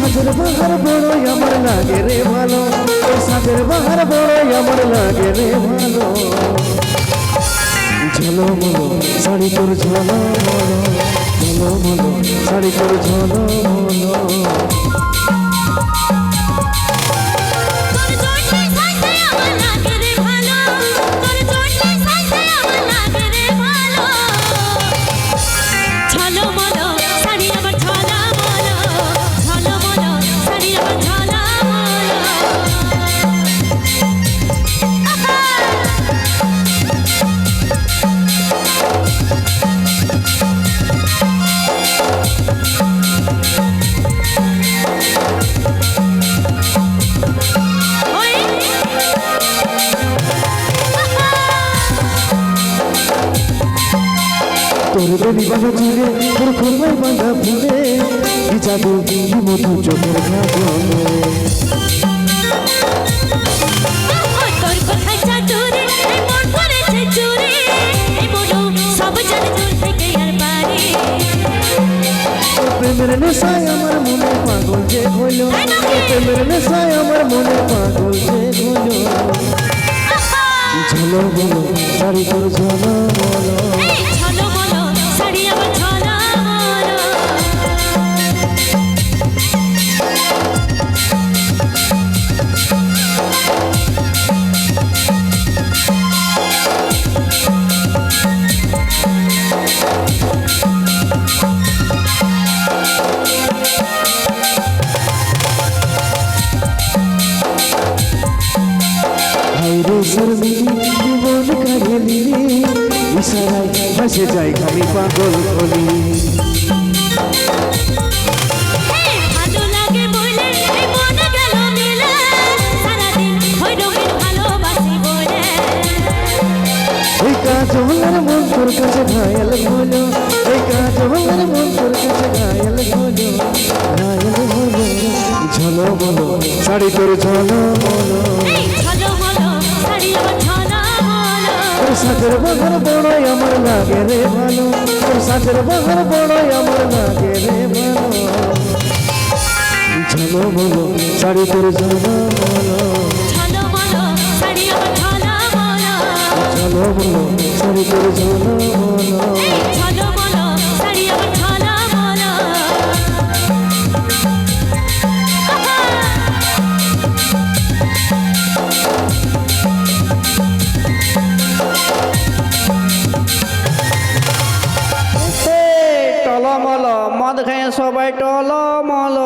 সাজের বাহার বড়ই আমার লাগে রে ভালো, তোর সাজের বাহার বড়ই আমার লাগে রে ভালো। ঝলমলো শাড়ি তোর ঝলমলো, ঝলমলো শাড়ি তোর ঝলমলো। তোর বেনি বাঁধা চুলে, তোর খোলায় বাঁধা ফুলে, কি জাদু কি মধু চোখের গাজনে। প্রেমের নেশায় আমার মনে পাগল যে হইল, প্রেমের নেশায় আমার মনে পাগল যে হইল। ঝলো বলো শাড়ি তোর ঝলো বলো, জীবন কাহিনী ইশারায় ভাসে যায় খালি পাগল হলি। এই কাজলের মন তোর কাছে ঘায়াল হলো, এই কাজলের মন তোর কাছে ঘায়াল হলো, ঘায়াল হলো। ঝলো বলো শাড়ি তোর ঝলো বলো, তোর সাজের বাহার বড়ই আমার লাগে রে ভালো, তোর সাজের বাহার বড়ই আমার লাগে রে ভালো। ঝলো বলো শাড়ি তোর ঝলো বলো, ঝলো বলো শাড়ি তোর ঝলো বলো। টলমল মদ খেয়ে সবাই টলমল।